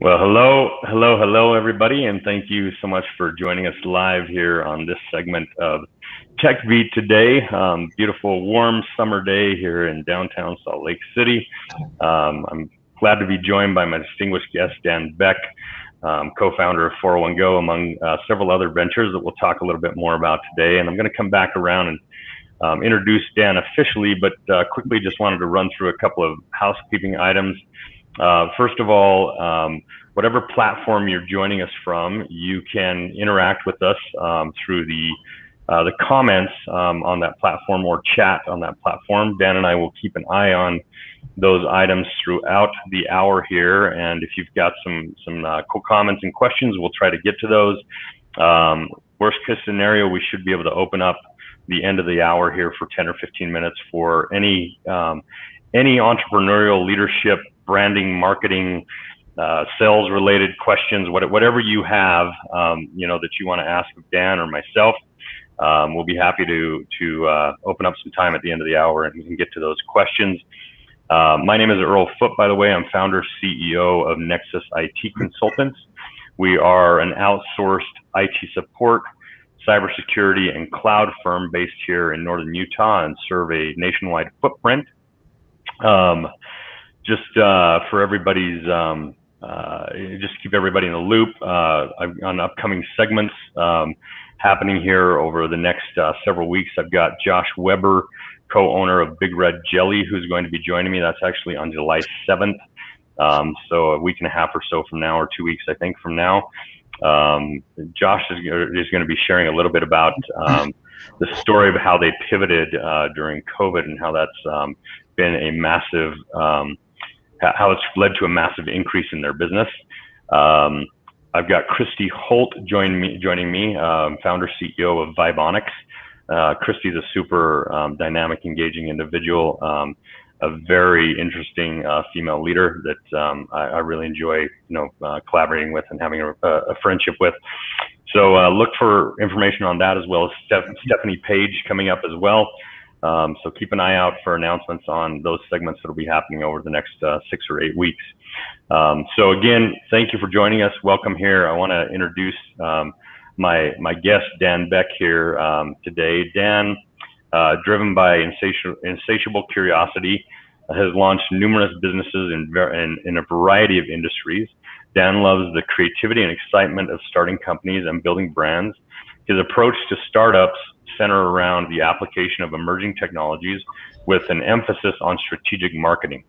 Well, hello, everybody, and thank you so much for joining us live here on this segment of Tech Beat today. Beautiful, warm summer day here in downtown Salt Lake City. I'm glad to be joined by my distinguished guest, Dan Beck, co-founder of 401 Go, among several other ventures that we'll talk a little bit more about today. And I'm going to come back around and introduce Dan officially, but quickly just wanted to run through a couple of housekeeping items. First of all, whatever platform you're joining us from, you can interact with us through the comments on that platform or chat on that platform. Dan and I will keep an eye on those items throughout the hour here, and if you've got some cool comments and questions, we'll try to get to those. Worst case scenario, we should be able to open up the end of the hour here for 10 or 15 minutes for any entrepreneurial, leadership, branding, marketing, sales related questions, whatever you have, that you want to ask of Dan or myself. We'll be happy to open up some time at the end of the hour and we can get to those questions. My name is Earl Foote, by the way. I'm founder, CEO of Nexus Consultants. We are an outsourced IT support, cybersecurity, and cloud firm based here in northern Utah and serve a nationwide footprint. Just for everybody's, just to keep everybody in the loop on upcoming segments happening here over the next several weeks. I've got Josh Weber, co-owner of Big Red Jelly, who's going to be joining me. That's actually on July 7th. So a week and a half or so from now, or 2 weeks, I think, from now. Josh is going to be sharing a little bit about the story of how they pivoted during COVID and how that's been a massive, how it's led to a massive increase in their business. I've got Christy Holt joining me, founder, CEO of Vibonics. Christy's a super dynamic, engaging individual, a very interesting female leader that I really enjoy, collaborating with and having a friendship with. So look for information on that, as well as Stephanie Page coming up as well. So keep an eye out for announcements on those segments that will be happening over the next 6 or 8 weeks. So again, thank you for joining us. Welcome here. I want to introduce my guest, Dan Beck, here today. Dan, driven by insatiable curiosity, has launched numerous businesses in a variety of industries. Dan loves the creativity and excitement of starting companies and building brands. His approach to startups center around the application of emerging technologies with an emphasis on strategic marketing.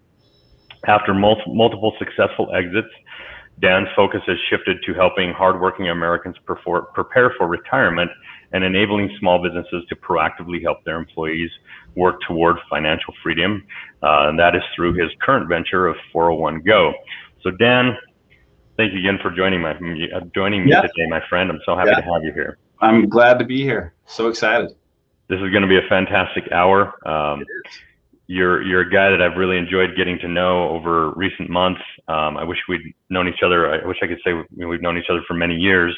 After multiple successful exits, Dan's focus has shifted to helping hardworking Americans prepare for retirement and enabling small businesses to proactively help their employees work toward financial freedom. And that is through his current venture of 401 Go. So Dan, thank you again for joining me today, my friend. I'm so happy to have you here. I'm glad to be here. So excited. This is going to be a fantastic hour. You're a guy that I've really enjoyed getting to know over recent months. I wish we'd known each other. I wish I could say we've known each other for many years.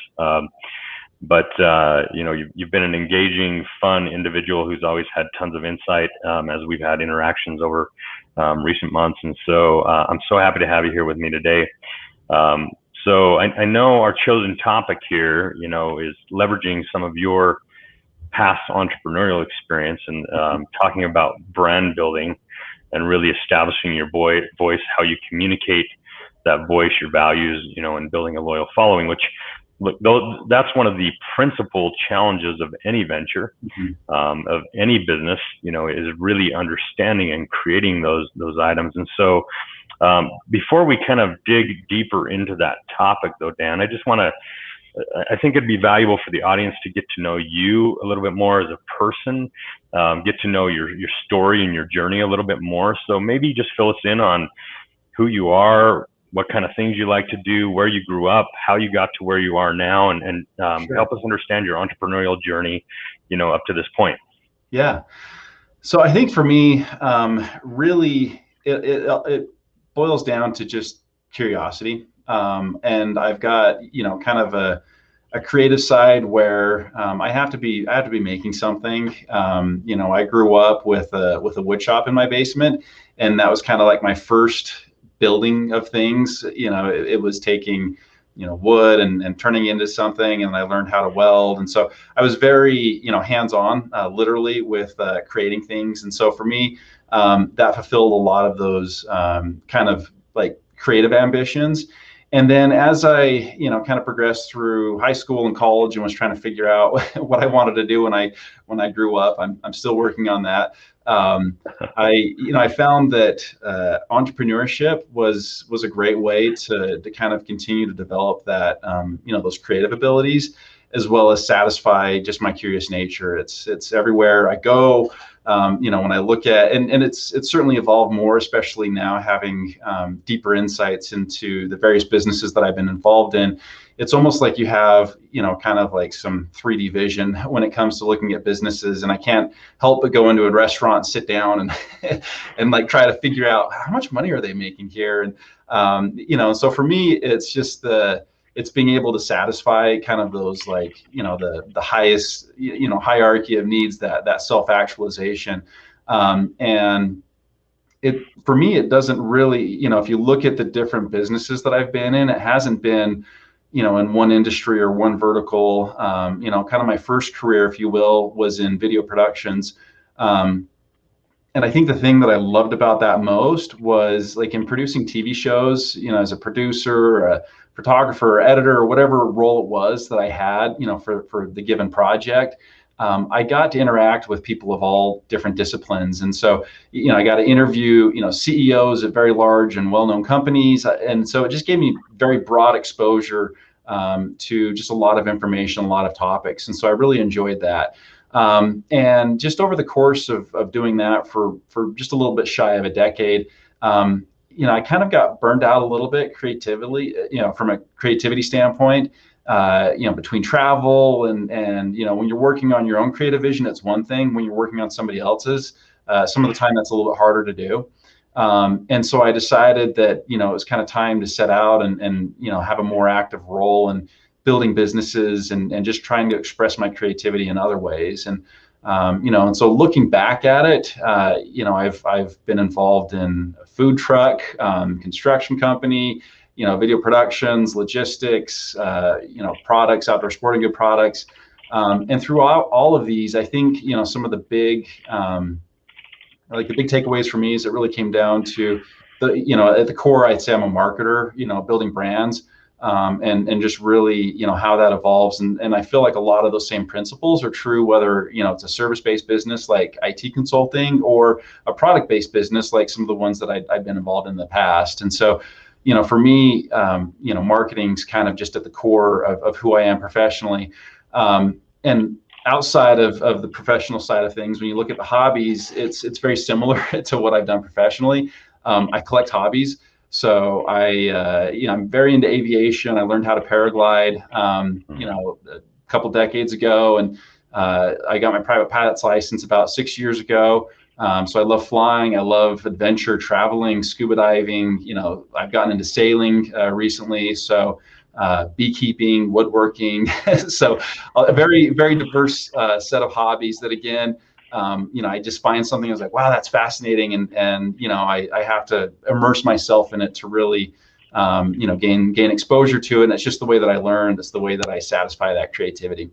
But you've been an engaging, fun individual who's always had tons of insight as we've had interactions over recent months. And so I'm so happy to have you here with me today. So I know our chosen topic here, is leveraging some of your past entrepreneurial experience and talking about brand building and really establishing your voice, how you communicate that voice, your values, and building a loyal following, which that's one of the principal challenges of any venture, of any business, is really understanding and creating those items. And so before we kind of dig deeper into that topic though, Dan, I think it'd be valuable for the audience to get to know you a little bit more as a person, get to know your story and your journey a little bit more. So maybe just fill us in on who you are, what kind of things you like to do, where you grew up, how you got to where you are now, and sure, help us understand your entrepreneurial journey, up to this point. Yeah. So I think for me, really, it boils down to just curiosity. And I've got, kind of a creative side where I have to be making something. I grew up with a wood shop in my basement, and that was kind of like my first building of things. It was taking, wood and turning it into something, and I learned how to weld. And so I was very, hands-on, literally with creating things. And so for me, that fulfilled a lot of those kind of like creative ambitions. And then as I, kind of progressed through high school and college and was trying to figure out what I wanted to do when I grew up, I'm still working on that. I found that entrepreneurship was a great way to kind of continue to develop that, those creative abilities, as well as satisfy just my curious nature. It's everywhere I go. When I look at, and it's certainly evolved more, especially now having deeper insights into the various businesses that I've been involved in. It's almost like you have, kind of like some 3D vision when it comes to looking at businesses. And I can't help but go into a restaurant, sit down and, and like try to figure out how much money are they making here. And, so for me, it's just it's being able to satisfy kind of those, like, the highest, hierarchy of needs, that self-actualization. And for me, it doesn't really, if you look at the different businesses that I've been in, it hasn't been, in one industry or one vertical. Kind of my first career, if you will, was in video productions. And I think the thing that I loved about that most was, like, in producing TV shows, as a producer, a photographer, or editor, or whatever role it was that I had, for the given project, I got to interact with people of all different disciplines. And so, I got to interview, CEOs at very large and well-known companies. And so it just gave me very broad exposure to just a lot of information, a lot of topics. And so I really enjoyed that. And just over the course of doing that for just a little bit shy of a decade, I kind of got burned out a little bit creatively, from a creativity standpoint, between travel and, when you're working on your own creative vision, it's one thing. When you're working on somebody else's, some of the time that's a little bit harder to do. And so I decided that, it was kind of time to set out and have a more active role in building businesses and just trying to express my creativity in other ways. And, and so looking back at it, I've been involved in a food truck, construction company, video productions, logistics, products, outdoor sporting good products. And throughout all of these, I think, some of the big, the big takeaways for me is it really came down to at the core, I'd say I'm a marketer, building brands. And just really, how that evolves. And I feel like a lot of those same principles are true, whether, it's a service-based business like IT consulting or a product-based business like some of the ones that I've been involved in the past. And so, for me, marketing's kind of just at the core of who I am professionally. And outside of the professional side of things, when you look at the hobbies, it's very similar to what I've done professionally. I collect hobbies. So I'm very into aviation. I learned how to paraglide, a couple decades ago, and I got my private pilot's license about 6 years ago. So I love flying. I love adventure, traveling, scuba diving. I've gotten into sailing recently. So beekeeping, woodworking. So a very, very diverse set of hobbies that, again, I just find something I was like, wow, that's fascinating. And I have to immerse myself in it to really, gain exposure to it. And it's just the way that I learn. It's the way that I satisfy that creativity.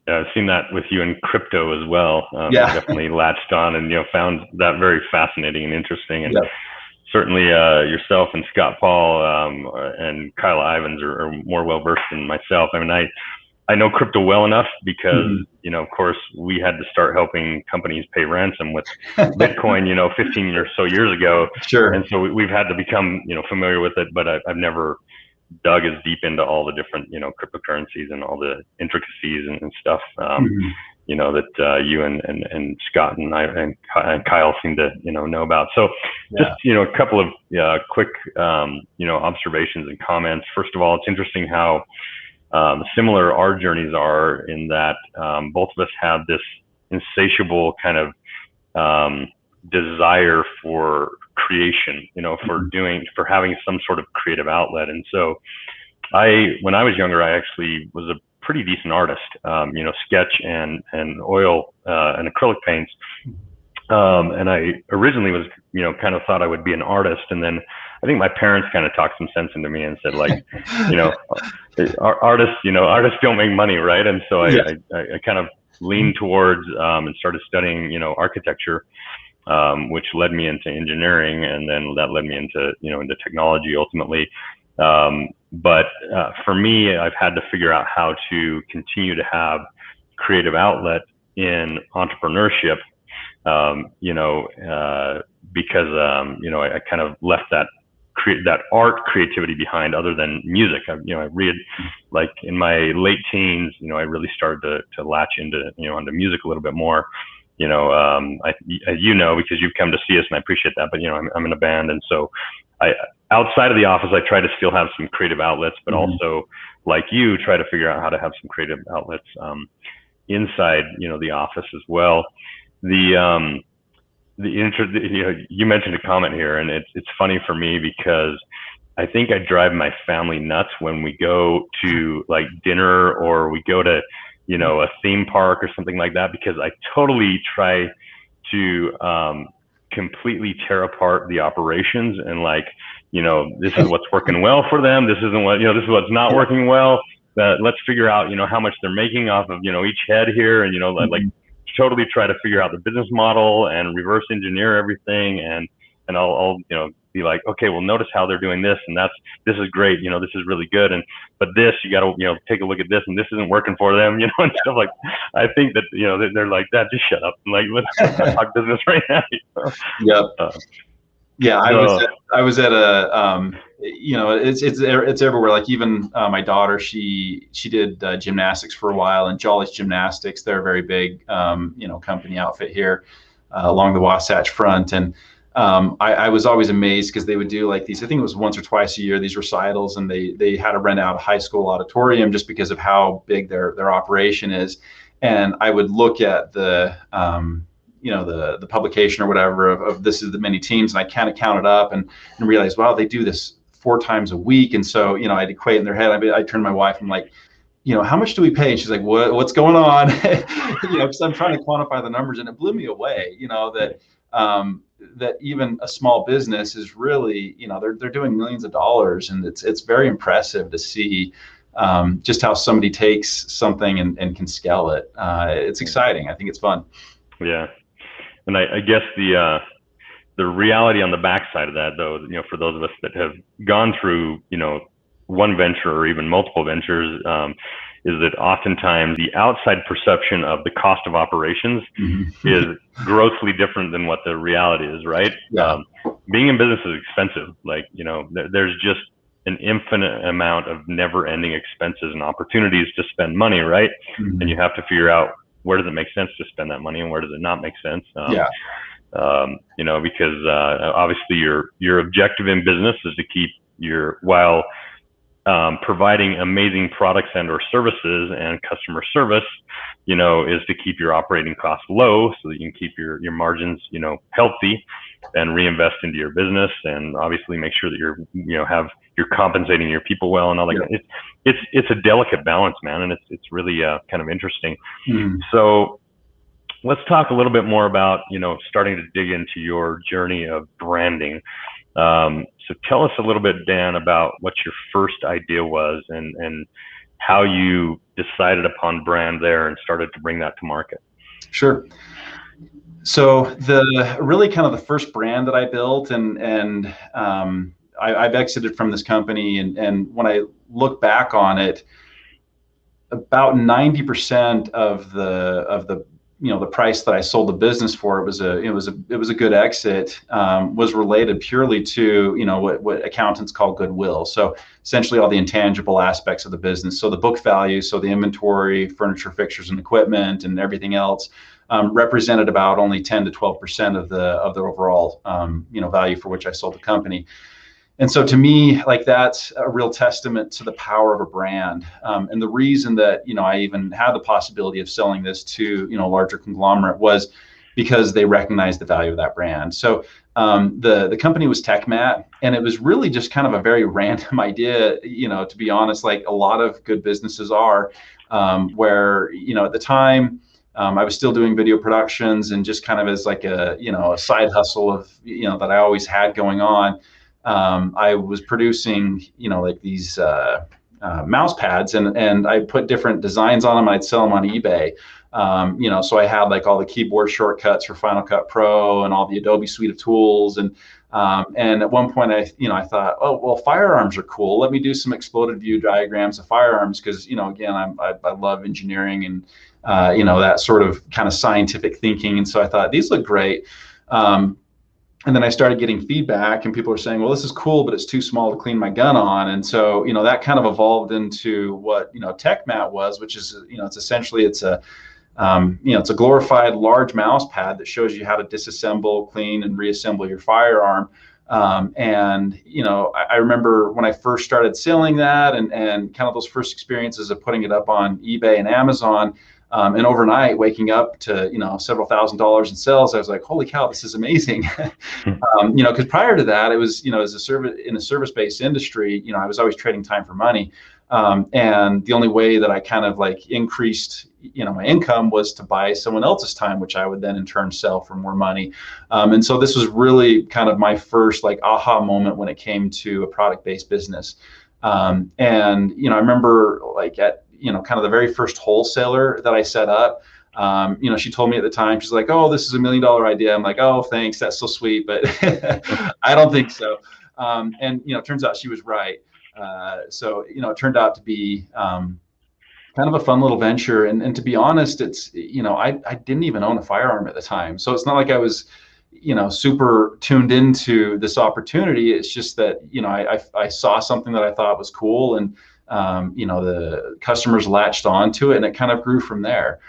Yeah, I've seen that with you in crypto as well. Yeah. Definitely latched on and, found that very fascinating and interesting. And yeah. Certainly yourself and Scott Paul and Kyle Ivins are more well-versed than myself. I mean, I know crypto well enough because, of course, we had to start helping companies pay ransom with Bitcoin, 15 or so years ago. Sure. And so we've had to become, familiar with it, but I've never dug as deep into all the different, cryptocurrencies and all the intricacies and stuff, that you and Scott and I and Kyle seem to, know about. So just, a couple of quick, observations and comments. First of all, it's interesting how similar our journeys are in that both of us have this insatiable kind of desire for creation, for having some sort of creative outlet. And so when I was younger, I actually was a pretty decent artist, sketch and oil and acrylic paints. And I originally was, kind of thought I would be an artist. And then think my parents kind of talked some sense into me and said, like, you know, artists don't make money, right? And so I kind of leaned towards and started studying, architecture, which led me into engineering, and then that led me into, into technology ultimately. But for me, I've had to figure out how to continue to have creative outlet in entrepreneurship, because, I kind of left that art creativity behind, other than music. I read, like in my late teens, I really started to latch into, onto music a little bit more. Because you've come to see us, and I appreciate that, but I'm in a band. And so outside of the office, I try to still have some creative outlets, but also, like you, try to figure out how to have some creative outlets, inside, the office as well. You mentioned a comment here, and it's funny for me because I think I drive my family nuts when we go to like dinner, or we go to, a theme park or something like that, because I totally try to completely tear apart the operations, and like, this is what's working well for them. This isn't what, this is what's not working well. Let's figure out, how much they're making off of, each head here, and, like totally try to figure out the business model and reverse engineer everything. And I'll be like, okay, well, notice how they're doing this, and this is great. This is really good. But this, you got to, take a look at this, and this isn't working for them, and stuff like, I think that, they're like, that, just shut up. Like, let's talk business right now. Yeah, I was at a, it's everywhere. Like even my daughter, she did gymnastics for a while, and Jolly's Gymnastics. They're a very big, company outfit here along the Wasatch Front. And I was always amazed because they would do like these, I think it was once or twice a year, these recitals, and they had to rent out a high school auditorium just because of how big their operation is. And I would look at the publication or whatever of this is the many teams, and I kind of counted up and realized, wow, they do this 4 times a week. And so, I'd equate in their head. I turned to my wife, I'm like, how much do we pay? And she's like, what's going on? Because I'm trying to quantify the numbers, and it blew me away, that even a small business is really, they're doing millions of dollars, and it's very impressive to see just how somebody takes something and can scale it. It's exciting. I think it's fun. Yeah. And I guess the reality on the backside of that, though, for those of us that have gone through, one venture or even multiple ventures, is that oftentimes the outside perception of the cost of operations is grossly different than what the reality is, right? Yeah. Being in business is expensive. Like, there's just an infinite amount of never-ending expenses and opportunities to spend money, right? And you have to figure out, where does it make sense to spend that money, and where does it not make sense? Because obviously your objective in business is to keep while providing amazing products and or services and customer service, is to keep your operating costs low so that you can keep your margins, healthy, and reinvest into your business, and obviously make sure that you're compensating your people well and all that. Yeah. It's a delicate balance, man, and it's really kind of interesting. So let's talk a little bit more about, starting to dig into your journey of branding. So tell us a little bit, Dan, about what your first idea was, and how you decided upon brand there and started to bring that to market. Sure. So really kind of the first brand that I built, and I've exited from this company, and when I look back on it, about 90% of the the price that I sold the business for, it was a good exit, was related purely to what accountants call goodwill. So essentially all the intangible aspects of the business. So the book value, so the inventory, furniture, fixtures, and equipment, and everything else, represented about only 10 to 12% of the overall value for which I sold the company. And so to me, like, that's a real testament to the power of a brand. And the reason that, I even had the possibility of selling this to, a larger conglomerate was because they recognized the value of that brand. So the company was TechMat, and it was really just kind of a very random idea, to be honest, like a lot of good businesses are, where, at the time, I was still doing video productions, and just kind of as like a side hustle of, that I always had going on. I was producing, like these mouse pads, and I put different designs on them. And I'd sell them on eBay. So I had like all the keyboard shortcuts for Final Cut Pro and all the Adobe suite of tools. And at one point I thought, oh, well, firearms are cool. Let me do some exploded view diagrams of firearms. Cause, again, I love engineering and, that sort of kind of scientific thinking. And so I thought these look great. And then I started getting feedback, and people were saying, well, this is cool, but it's too small to clean my gun on. And so, that kind of evolved into what, TechMat was, which is, it's essentially, it's a glorified large mouse pad that shows you how to disassemble, clean, and reassemble your firearm. I remember when I first started selling that and kind of those first experiences of putting it up on eBay and Amazon, and overnight waking up to, several $1,000s in sales, I was like, holy cow, this is amazing. Because prior to that, it was, as a service-based industry, I was always trading time for money. And the only way that I kind of like increased, my income was to buy someone else's time, which I would then in turn sell for more money. And so this was really kind of my first like aha moment when it came to a product-based business. I remember like at, kind of the very first wholesaler that I set up, she told me at the time, she's like, oh, this is $1 million idea. I'm like, oh, thanks. That's so sweet. But I don't think so. It turns out she was right. So it turned out to be kind of a fun little venture. And to be honest, it's, I didn't even own a firearm at the time. So it's not like I was, super tuned into this opportunity. It's just that, I saw something that I thought was cool, and, the customers latched onto it, and it kind of grew from there.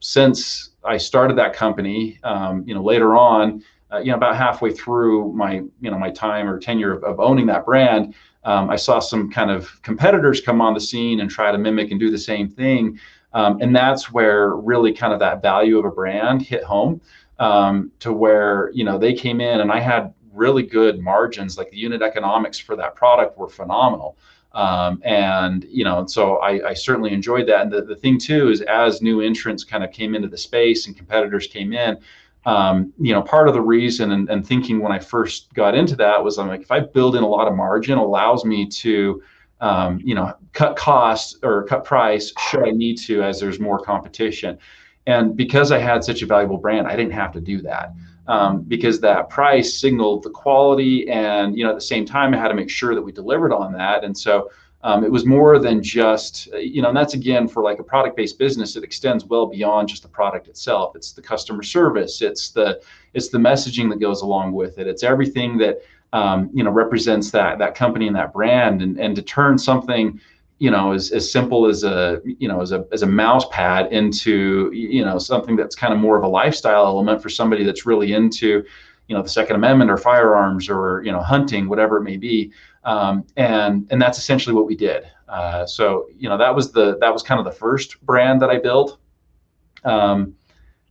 Since I started that company, later on, about halfway through my time or tenure of owning that brand, I saw some kind of competitors come on the scene and try to mimic and do the same thing. And that's where really kind of that value of a brand hit home, to where, they came in and I had really good margins. Like the unit economics for that product were phenomenal. So I certainly enjoyed that. And the thing too is, as new entrants kind of came into the space and competitors came in, part of the reason and thinking when I first got into that was, I'm like, if I build in a lot of margin, it allows me to, cut costs or cut price should I need to, as there's more competition. And because I had such a valuable brand, I didn't have to do that. Because that price signaled the quality, and at the same time I had to make sure that we delivered on that. And so it was more than just, and that's again for like a product-based business, it extends well beyond just the product itself. It's the customer service, it's the messaging that goes along with it, it's everything that represents that company and that brand, and to turn something as simple as a mouse pad into, something that's kind of more of a lifestyle element for somebody that's really into, the Second Amendment or firearms or, hunting, whatever it may be. And that's essentially what we did. So, that was kind of the first brand that I built. And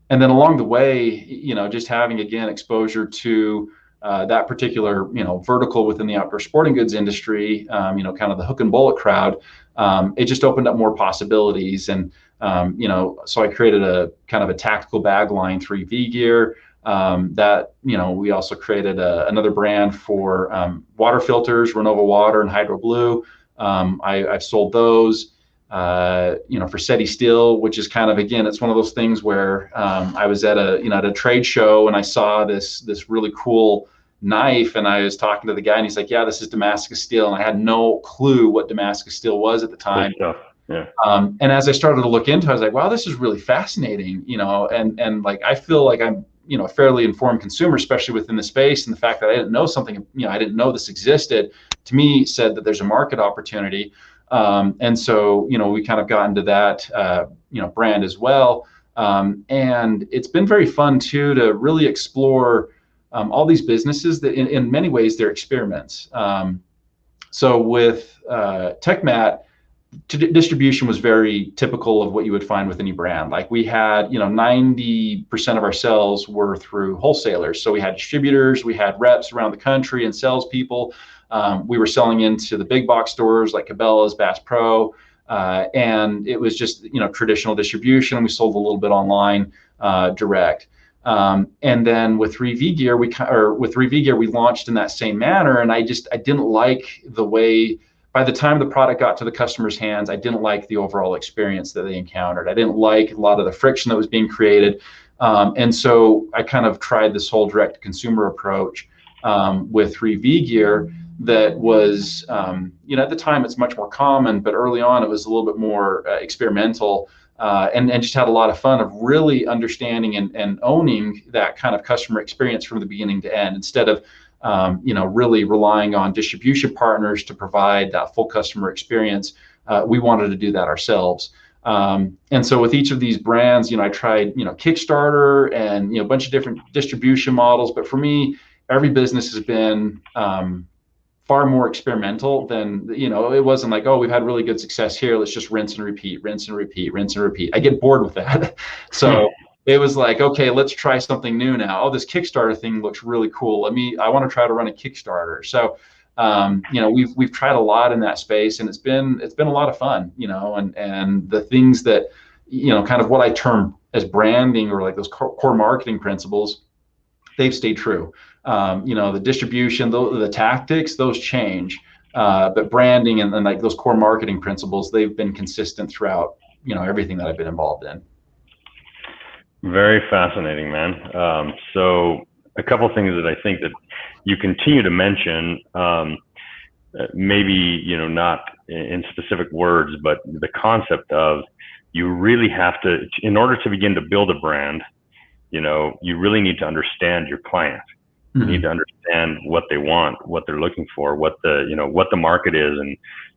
then along the way, just having, again, exposure to that particular, vertical within the outdoor sporting goods industry, kind of the hook and bullet crowd, it just opened up more possibilities. And, so I created a kind of a tactical bag line, 3V gear, that, we also created another brand for water filters, Renova Water and Hydro Blue. I've sold those. For SETI Steel, which is kind of, again, it's one of those things where I was at a trade show and I saw this really cool knife, and I was talking to the guy and he's like, yeah, this is Damascus steel. And I had no clue what Damascus steel was at the time. Yeah. And as I started to look into it, I was like, wow, this is really fascinating, and like, I feel like I'm, a fairly informed consumer, especially within the space. And the fact that I didn't know something, I didn't know this existed, to me said that there's a market opportunity. And so, we kind of got into that, brand as well. And it's been very fun too, to really explore all these businesses that in many ways they're experiments. So with TechMat, distribution was very typical of what you would find with any brand. Like we had, 90% of our sales were through wholesalers. So we had distributors, we had reps around the country and salespeople. We were selling into the big box stores like Cabela's, Bass Pro, and it was just, traditional distribution. We sold a little bit online, direct. And then with 3V Gear, we launched in that same manner. And I didn't like the way, by the time the product got to the customer's hands, I didn't like the overall experience that they encountered. I didn't like a lot of the friction that was being created. And so I kind of tried this whole direct to consumer approach with 3V Gear that was, at the time it's much more common, but early on it was a little bit more experimental. And just had a lot of fun of really understanding and owning that kind of customer experience from the beginning to end, instead of really relying on distribution partners to provide that full customer experience. We wanted to do that ourselves. And so with each of these brands, I tried, Kickstarter and, a bunch of different distribution models. But for me, every business has been far more experimental than, it wasn't like, oh, we've had really good success here, let's just rinse and repeat, rinse and repeat, rinse and repeat. I get bored with that. So it was like, okay, let's try something new now. Oh, this Kickstarter thing looks really cool. I want to try to run a Kickstarter. So, we've tried a lot in that space, and it's been a lot of fun, and the things that, kind of what I term as branding, or like those core marketing principles, they've stayed true. The distribution, the tactics, those change, but branding and like those core marketing principles, they've been consistent throughout, everything that I've been involved in. Very fascinating, man. So a couple of things that I think that you continue to mention, maybe, not in specific words, but the concept of, you really have to, in order to begin to build a brand, you really need to understand your client. You need to understand what they want, what they're looking for, what the market is, and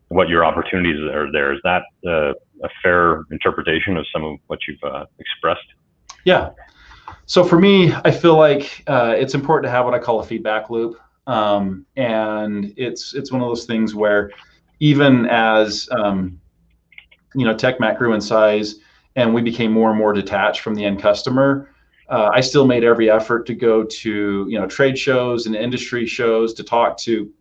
what your opportunities are there. Is that a fair interpretation of some of what you've expressed? Yeah. So for me, I feel like it's important to have what I call a feedback loop. And it's one of those things where, even as TechMat grew in size and we became more and more detached from the end customer, I still made every effort to go to trade shows and industry shows to talk to,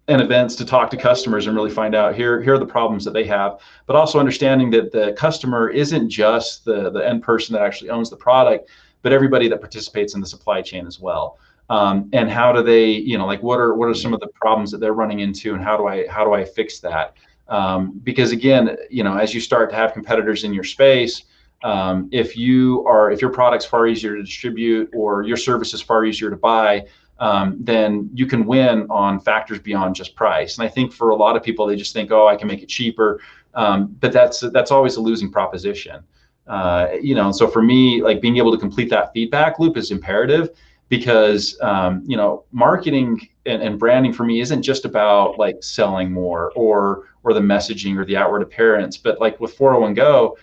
and events to talk to customers and really find out here are the problems that they have, but also understanding that the customer isn't just the end person that actually owns the product, but everybody that participates in the supply chain as well. And how do they, what are some of the problems that they're running into, and how do I fix that? Because again, as you start to have competitors in your space, if your product's far easier to distribute, or your service is far easier to buy, then you can win on factors beyond just price. And I think for a lot of people, they just think, oh, I can make it cheaper, but that's always a losing proposition. And so for me, like, being able to complete that feedback loop is imperative, because marketing and branding for me isn't just about like selling more or the messaging or the outward appearance, but like with 401 Go.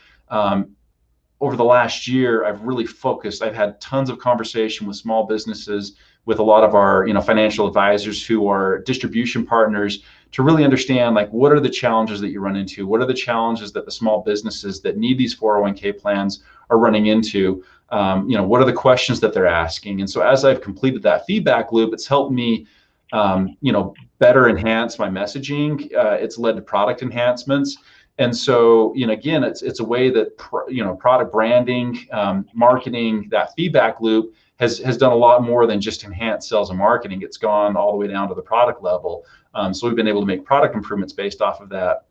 Over the last year, I've really focused. I've had tons of conversation with small businesses, with a lot of our financial advisors who are distribution partners, to really understand, like, what are the challenges that you run into? What are the challenges that the small businesses that need these 401k plans are running into? What are the questions that they're asking? And so as I've completed that feedback loop, it's helped me better enhance my messaging. It's led to product enhancements. And so, again, it's a way that, product branding, marketing, that feedback loop has done a lot more than just enhance sales and marketing. It's gone all the way down to the product level. So we've been able to make product improvements based off of that.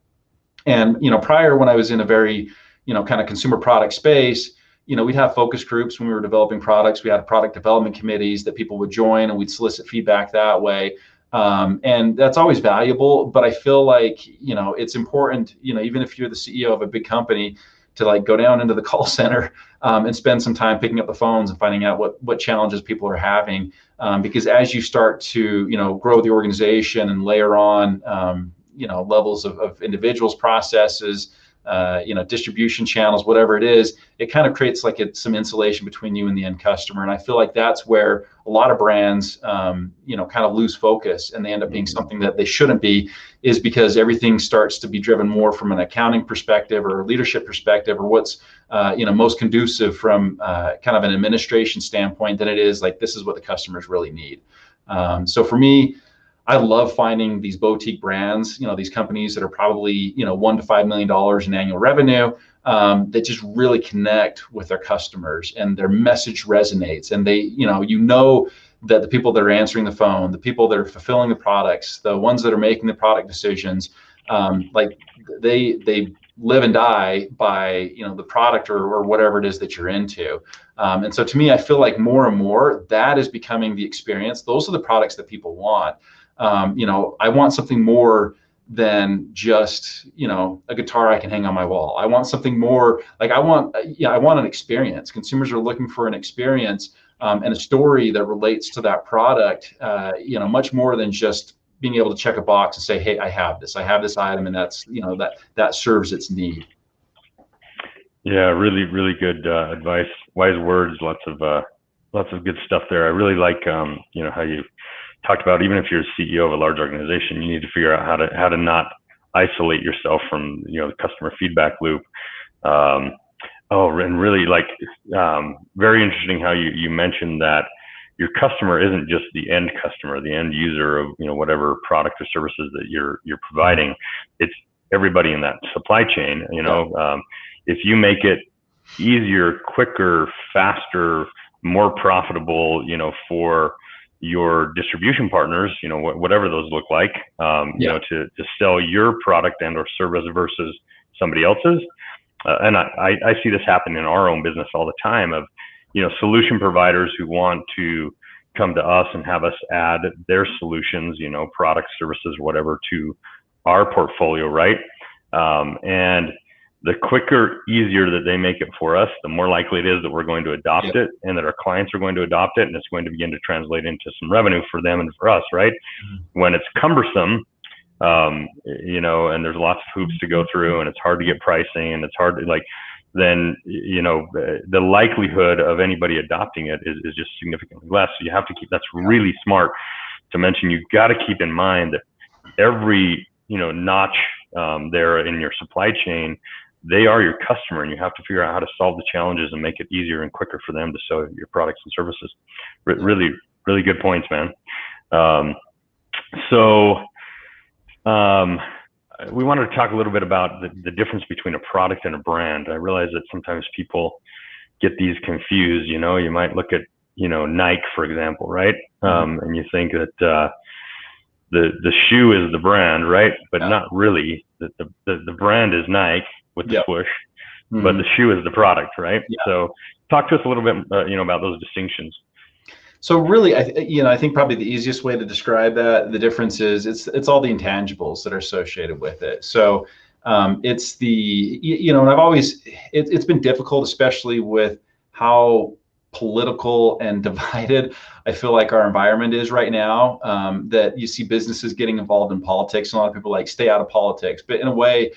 And, prior, when I was in a very, kind of consumer product space, we'd have focus groups when we were developing products. We had product development committees that people would join, and we'd solicit feedback that way. And that's always valuable, but I feel like, it's important, even if you're the CEO of a big company, to like go down into the call center and spend some time picking up the phones and finding out what challenges people are having. Because as you start to, grow the organization and layer on, levels of individuals, processes, distribution channels, whatever it is, it kind of creates like some insulation between you and the end customer. And I feel like that's where a lot of brands, kind of lose focus, and they end up being something that they shouldn't be, is because everything starts to be driven more from an accounting perspective or a leadership perspective, or what's, most conducive from kind of an administration standpoint, than it is like, this is what the customers really need. So for me, I love finding these boutique brands, these companies that are probably, $1 to $5 million in annual revenue, that just really connect with their customers, and their message resonates, and they, that the people that are answering the phone, the people that are fulfilling the products, the ones that are making the product decisions, like they live and die by the product or whatever it is that you're into. And so to me, I feel like more and more that is becoming the experience. Those are the products that people want. I want something more than just a guitar I can hang on my wall. I want something more. Like I want an experience. Consumers are looking for an experience, and a story that relates to that product, much more than just being able to check a box and say, hey, I have this item, and that's, that serves its need. Yeah, really, really good advice, wise words, lots of good stuff there. I really like, how you talked about, even if you're a CEO of a large organization, you need to figure out how to not isolate yourself from, the customer feedback loop. And really very interesting how you mentioned that your customer isn't just the end customer, the end user of, whatever product or services that you're providing. It's everybody in that supply chain. If you make it easier, quicker, faster, more profitable, for your distribution partners, whatever those look like, to sell your product and or service versus somebody else's. And I see this happen in our own business all the time of, solution providers who want to come to us and have us add their solutions, products, services, whatever, to our portfolio, right? And the quicker, easier that they make it for us, the more likely it is that we're going to adopt it, and that our clients are going to adopt it, and it's going to begin to translate into some revenue for them and for us, right? Mm-hmm. When it's cumbersome, and there's lots of hoops to go through, and it's hard to get pricing, and it's hard to then, the likelihood of anybody adopting it is just significantly less. So you have to that's really smart to mention. You've got to keep in mind that every, notch there in your supply chain, they are your customer, and you have to figure out how to solve the challenges and make it easier and quicker for them to sell your products and services. Really, really good points, man. We wanted to talk a little bit about the difference between a product and a brand. I realize that sometimes people get these confused. You might look at, Nike, for example, right? And you think that the shoe is the brand, right? But not really. The brand is Nike with the swoosh, but the shoe is the product, right? Yeah. So talk to us a little bit, about those distinctions. So really, I think probably the easiest way to describe that, the difference is it's all the intangibles that are associated with it. So it's the, and I've always, it's been difficult, especially with how political and divided I feel like our environment is right now, that you see businesses getting involved in politics. And a lot of people stay out of politics, but in a way,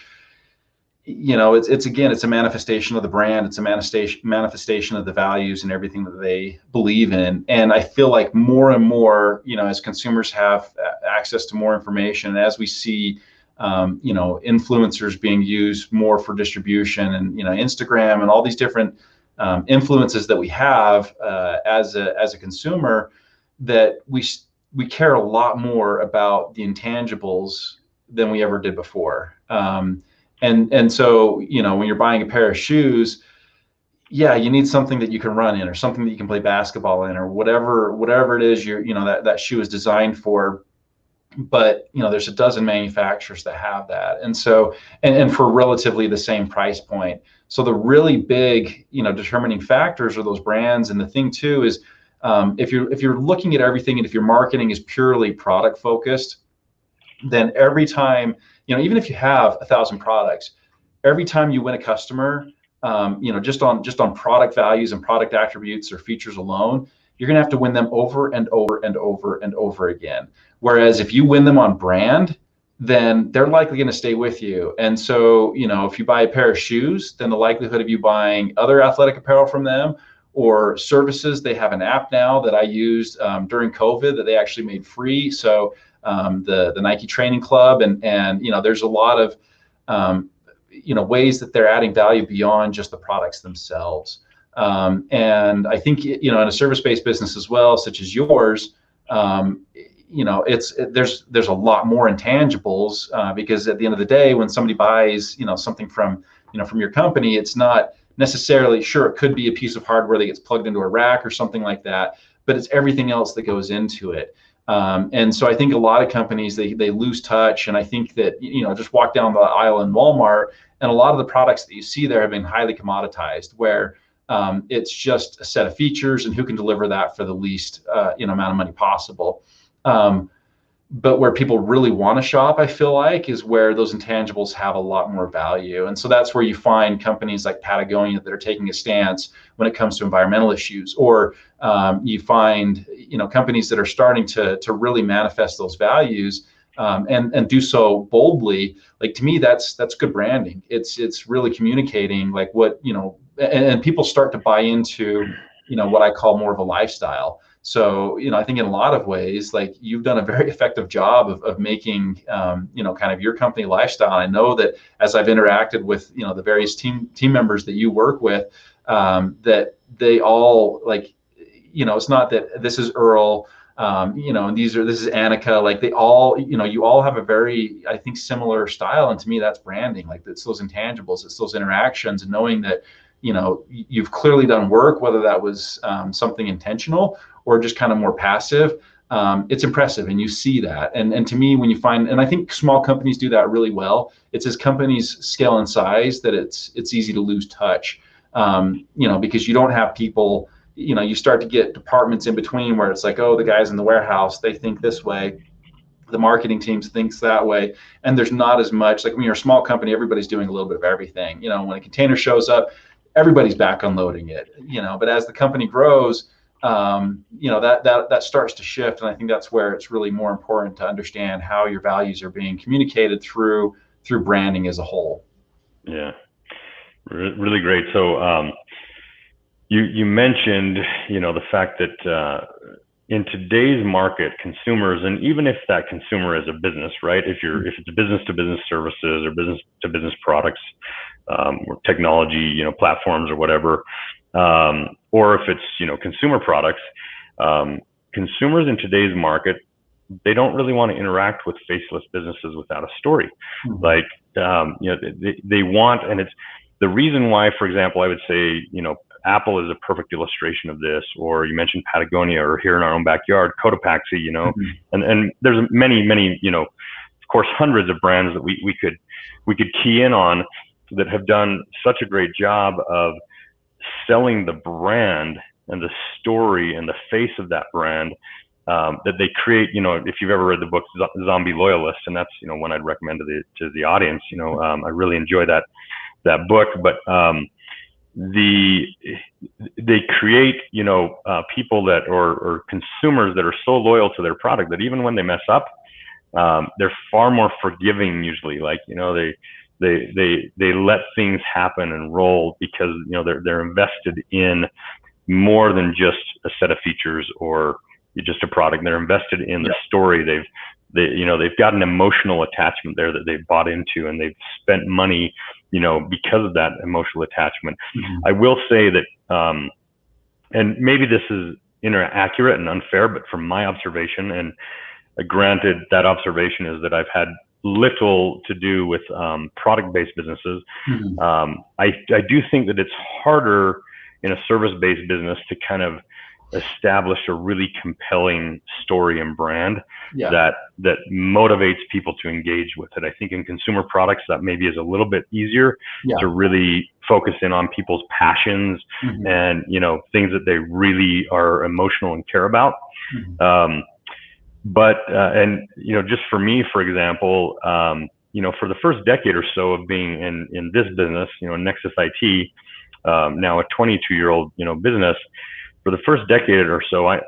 it's a manifestation of the brand. It's a manifestation of the values and everything that they believe in. And I feel like more and more, as consumers have access to more information, and as we see, influencers being used more for distribution, and, Instagram and all these different influences that we have as a consumer, that we care a lot more about the intangibles than we ever did before. And so, when you're buying a pair of shoes, you need something that you can run in, or something that you can play basketball in, or whatever it is that shoe is designed for. But, there's a dozen manufacturers that have that. And so, and for relatively the same price point. So the really big, determining factors are those brands. And the thing too is, if you're looking at everything, and if your marketing is purely product focused, then every time, even if you have 1,000 products, every time you win a customer, just on product values and product attributes or features alone, you're going to have to win them over and over and over and over again. Whereas if you win them on brand, then they're likely going to stay with you. And so, if you buy a pair of shoes, then the likelihood of you buying other athletic apparel from them, or services, they have an app now that I used during COVID that they actually made free. So the Nike Training Club, and there's a lot of ways that they're adding value beyond just the products themselves. And I think in a service-based business as well, such as yours, there's a lot more intangibles, because at the end of the day, when somebody buys something from from your company, it's not necessarily, sure, it could be a piece of hardware that gets plugged into a rack or something like that, but it's everything else that goes into it. And so I think a lot of companies, they lose touch. And I think that, just walk down the aisle in Walmart, and a lot of the products that you see there have been highly commoditized, where it's just a set of features and who can deliver that for the least amount of money possible. But where people really want to shop, I feel like, is where those intangibles have a lot more value. And so that's where you find companies like Patagonia that are taking a stance when it comes to environmental issues, or you find companies that are starting to really manifest those values, and do so boldly. Like, to me, that's good branding. It's really communicating like what, and people start to buy into what I call more of a lifestyle. So, I think in a lot of ways, like, you've done a very effective job of making, kind of your company lifestyle. I know that as I've interacted with, the various team members that you work with, that they all, like, it's not that this is Earl, and this is Annika, like, they all, you all have a very, I think, similar style. And to me, that's branding. Like, it's those intangibles, it's those interactions, and knowing that, you've clearly done work, whether that was something intentional or just kind of more passive. It's impressive, and you see that. And to me, when you find, and I think small companies do that really well, it's as companies scale in size that it's easy to lose touch, because you don't have people, you start to get departments in between where it's like, oh, the guys in the warehouse, they think this way, the marketing teams thinks that way, and there's not as much, like, when you're a small company, everybody's doing a little bit of everything. When a container shows up, everybody's back unloading it, but as the company grows, that starts to shift. And I think that's where it's really more important to understand how your values are being communicated through branding as a whole. Yeah, really great. So you mentioned, the fact that in today's market, consumers, and even if that consumer is a business, right? If it's business to business services or business to business products, or technology, platforms or whatever, or if it's, consumer products, consumers in today's market, they don't really want to interact with faceless businesses without a story. Mm-hmm. Like, they want, and it's the reason why, for example, I would say, Apple is a perfect illustration of this, or you mentioned Patagonia, or here in our own backyard, Cotopaxi, Mm-hmm. and there's many, of course, hundreds of brands that we could key in on that have done such a great job of selling the brand and the story and the face of that brand, that they create. If you've ever read the book Zombie Loyalist, and that's one I'd recommend to the audience. I really enjoy that book. But they create people that or consumers that are so loyal to their product that even when they mess up, they're far more forgiving usually. Like, they let things happen and roll because they're invested in more than just a set of features or just a product. They're invested in the story. They've got an emotional attachment there that they've bought into, and they've spent money because of that emotional attachment. Mm-hmm. I will say that, and maybe this is inaccurate and unfair, but from my observation, and granted that observation is that I've had little to do with product-based businesses. Mm-hmm. I do think that it's harder in a service-based business to kind of establish a really compelling story and brand that motivates people to engage with it. I think in consumer products that maybe is a little bit easier to really focus in on people's passions, mm-hmm. and things that they really are emotional and care about. Mm-hmm. But just for me, for example, for the first decade or so of being in this business, Nexus IT, now a 22-year-old business, for the first decade or so, I'm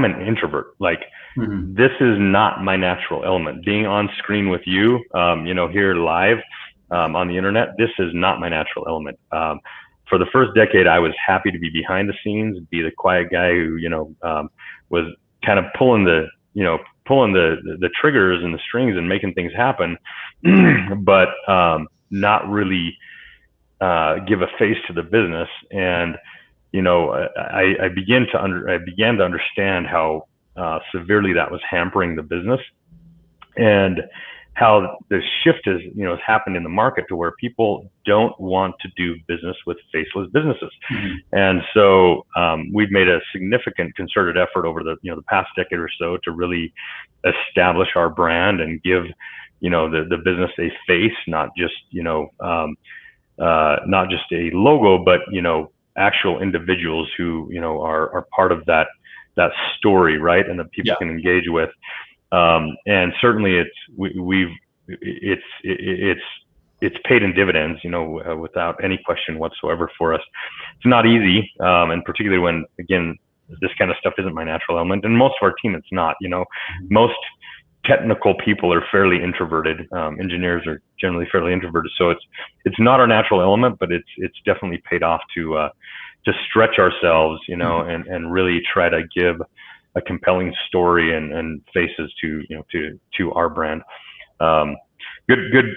an introvert. Like, mm-hmm. This is not my natural element. Being on screen with you, here live on the internet, this is not my natural element. For the first decade, I was happy to be behind the scenes, be the quiet guy who, was kind of pulling the triggers and the strings and making things happen, but not really give a face to the business. And I began to understand how severely that was hampering the business, and how the shift has happened in the market to where people don't want to do business with faceless businesses. And so we've made a significant concerted effort over the past decade or so to really establish our brand and give the business a face, not just not just a logo, but actual individuals who are part of that story, right, and that people can engage with. And certainly it's paid in dividends, without any question whatsoever for us. It's not easy, and particularly when, again, this kind of stuff isn't my natural element, and most of our team, it's not. Most technical people are fairly introverted. Engineers are generally fairly introverted, so it's not our natural element, but it's definitely paid off to stretch ourselves, and really try to give a compelling story and faces to our brand. Good,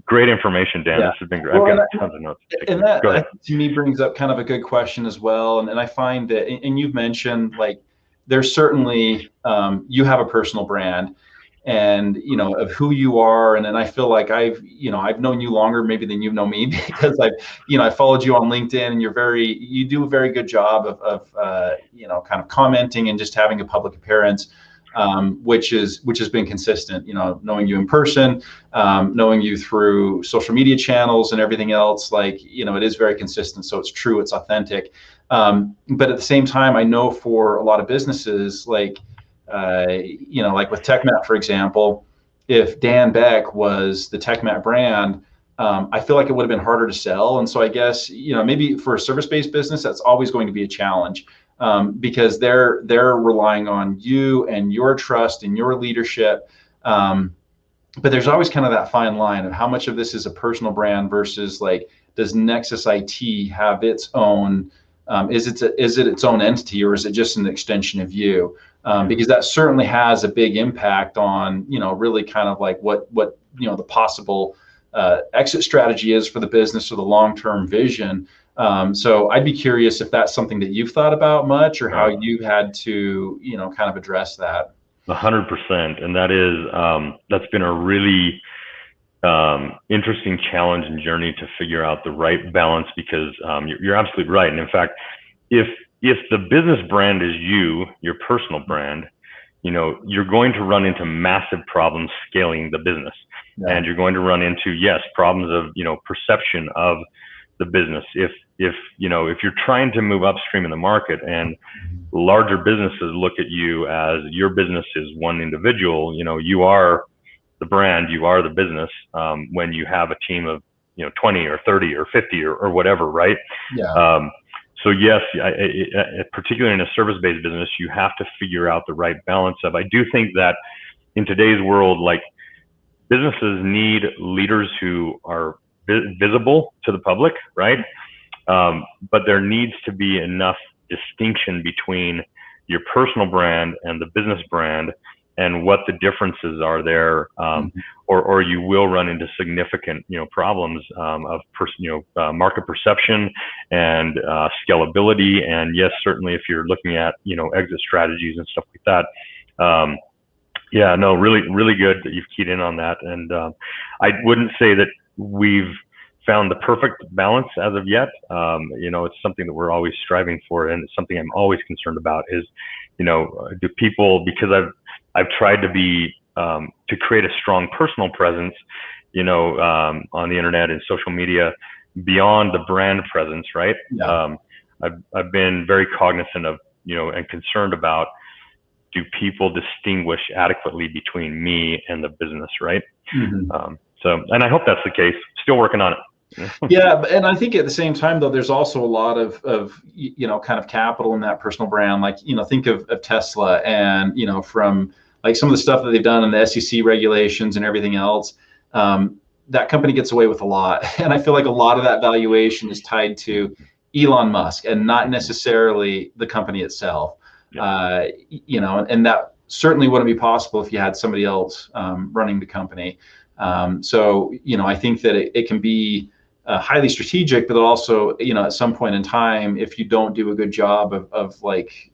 great information, Dan. This has been great. I've got tons of notes. And that to me brings up kind of a good question as well. And I find that, and you've mentioned, like, there's certainly, you have a personal brand, and of who you are, and then I feel like I've known you longer maybe than you've known me, because I followed you on LinkedIn, and you do a very good job of kind of commenting and just having a public appearance, which has been consistent. Knowing you in person, knowing you through social media channels and everything else, it is very consistent. So it's true, it's authentic. But at the same time, I know for a lot of businesses, like with TechMat, for example, if Dan Beck was the TechMat brand, I feel like it would have been harder to sell. And so I guess, maybe for a service-based business, that's always going to be a challenge, because they're relying on you and your trust and your leadership. But there's always kind of that fine line of how much of this is a personal brand versus, like, does Nexus IT have its own, is it its own entity, or is it just an extension of you? Because that certainly has a big impact on, really kind of like what the possible exit strategy is for the business or the long-term vision. So I'd be curious if that's something that you've thought about much, or how you've had to, kind of address that. 100%. And that's been a really interesting challenge and journey to figure out the right balance, because you're absolutely right. And in fact, if the business brand is your personal brand, you're going to run into massive problems scaling the business. And you're going to run into, problems of, perception of the business. If you're trying to move upstream in the market and larger businesses look at you as your business is one individual, you are the brand, you are the business, when you have a team of, 20 or 30 or 50 or whatever, right? So yes, particularly in a service-based business, you have to figure out the right balance of. I do think that in today's world, like, businesses need leaders who are visible to the public, right? But there needs to be enough distinction between your personal brand and the business brand, and what the differences are there, or you will run into significant, problems of market perception and scalability. And yes, certainly if you're looking at exit strategies and stuff like that. Really, really good that you've keyed in on that. And I wouldn't say that we've found the perfect balance as of yet. It's something that we're always striving for, and it's something I'm always concerned about is, do people, because I've tried to be, to create a strong personal presence, on the internet and social media beyond the brand presence, right? I've been very cognizant of, and concerned about, do people distinguish adequately between me and the business, right? And I hope that's the case. Still working on it. And I think at the same time, though, there's also a lot of kind of capital in that personal brand. Like, think of Tesla, and from like some of the stuff that they've done in the SEC regulations and everything else, that company gets away with a lot. And I feel like a lot of that valuation is tied to Elon Musk and not necessarily the company itself. And that certainly wouldn't be possible if you had somebody else running the company. So I think that it can be highly strategic, but also, at some point in time, if you don't do a good job of like,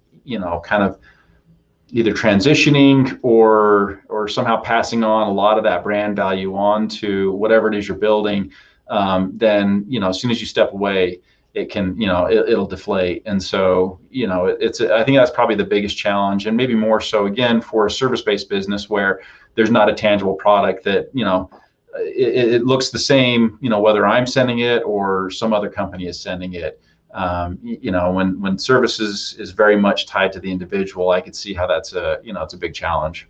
kind of either transitioning or somehow passing on a lot of that brand value on to whatever it is you're building, then as soon as you step away, it can it'll deflate. And so it's I think that's probably the biggest challenge, and maybe more so again for a service-based business where there's not a tangible product that it looks the same whether I'm sending it or some other company is sending it. When services is very much tied to the individual, I could see how that's it's a big challenge.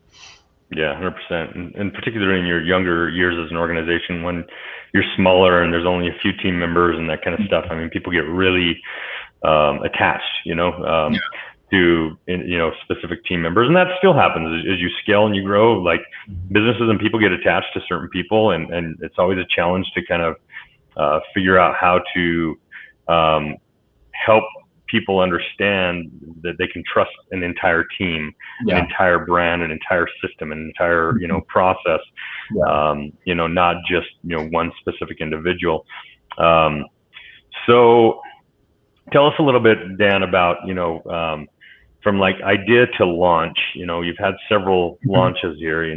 Yeah, 100%. And particularly in your younger years as an organization, when you're smaller and there's only a few team members and that kind of stuff, I mean, people get really attached, to specific team members, and that still happens as you scale and you grow. Like businesses and people get attached to certain people, and it's always a challenge to kind of figure out how to help people understand that they can trust an entire team, an entire brand, an entire system, an entire process, not just one specific individual. So tell us a little bit, Dan, about from like idea to launch. You've had several launches here.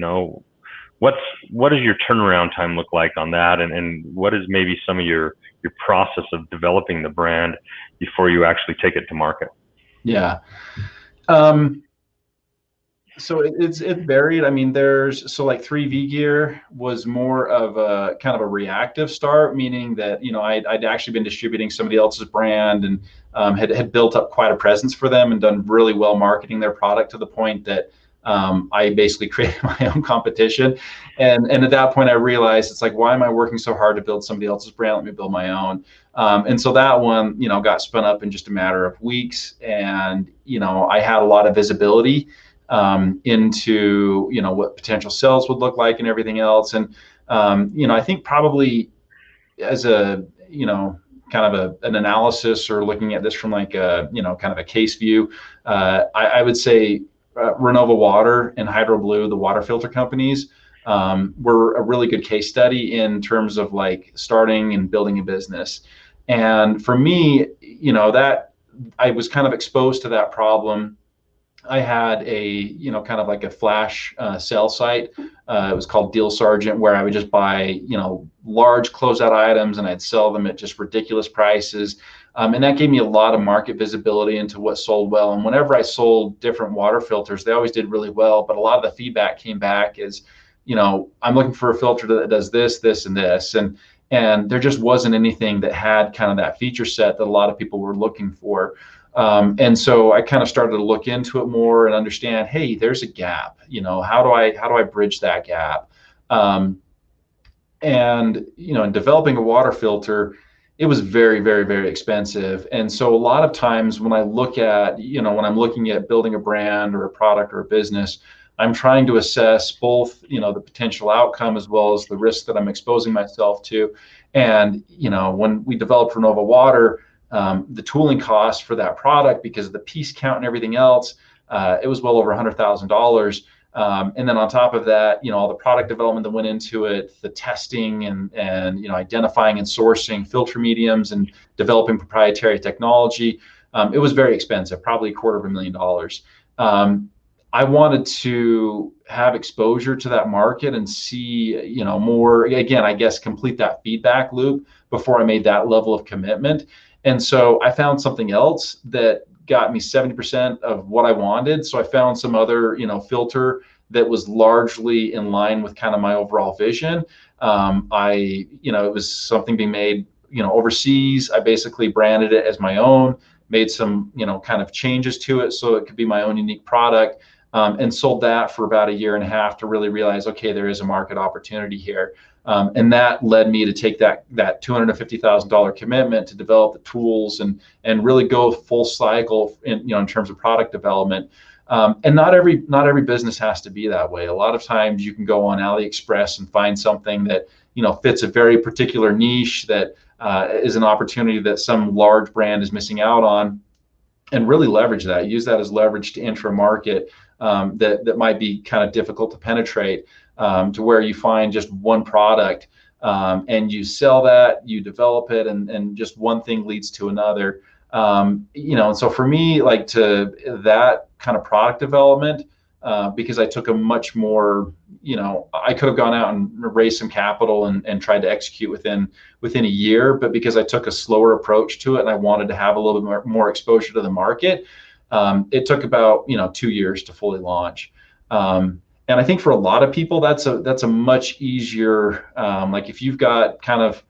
What does your turnaround time look like on that, and what is maybe some of your process of developing the brand before you actually take it to market? Yeah. So it's varied. I mean, like 3V Gear was more of a kind of a reactive start, meaning that I'd actually been distributing somebody else's brand and had built up quite a presence for them and done really well marketing their product to the point that I basically created my own competition. And at that point I realized it's like, why am I working so hard to build somebody else's brand? Let me build my own. And so that one, got spun up in just a matter of weeks. And, I had a lot of visibility into, what potential sales would look like and everything else. And, I think probably as a, kind of an analysis or looking at this from like a, kind of a case view, I would say Renova Water and Hydro Blue, the water filter companies, were a really good case study in terms of like starting and building a business. And for me, that I was kind of exposed to that problem. I had a, kind of like a flash sale site. It was called Deal Sergeant, where I would just buy, large closeout items and I'd sell them at just ridiculous prices. And that gave me a lot of market visibility into what sold well. And whenever I sold different water filters, they always did really well. But a lot of the feedback came back as, I'm looking for a filter that does this, this, and this. And there just wasn't anything that had kind of that feature set that a lot of people were looking for. And so I kind of started to look into it more and understand, hey, there's a gap. How do I bridge that gap? And in developing a water filter, it was very, very, very expensive. And so a lot of times when I look at, when I'm looking at building a brand or a product or a business, I'm trying to assess both, the potential outcome as well as the risk that I'm exposing myself to. And, when we developed Renova Water, the tooling cost for that product, because of the piece count and everything else, it was well over $100,000. And then on top of that, all the product development that went into it, the testing and identifying and sourcing filter mediums and developing proprietary technology, it was very expensive, probably $250,000. I wanted to have exposure to that market and see, more, again, I guess, complete that feedback loop before I made that level of commitment. And so I found something else that got me 70% of what I wanted. So I found some other, filter that was largely in line with kind of my overall vision. It was something being made, overseas. I basically branded it as my own, made some, kind of changes to it so it could be my own unique product, and sold that for about 1.5 years to really realize, okay, there is a market opportunity here. And that led me to take that $250,000 commitment to develop the tools and really go full cycle in terms of product development. And not every business has to be that way. A lot of times you can go on AliExpress and find something that fits a very particular niche that is an opportunity that some large brand is missing out on, and really leverage that. Use that as leverage to enter a market that might be kind of difficult to penetrate. To where you find just one product and you sell that, you develop it, and just one thing leads to another. And so for me, like that kind of product development because I took a much more, I could have gone out and raised some capital and tried to execute within a year, but because I took a slower approach to it and I wanted to have a little bit more exposure to the market, it took about 2 years to fully launch. And I think for a lot of people, that's a much easier, like if you've got kind of,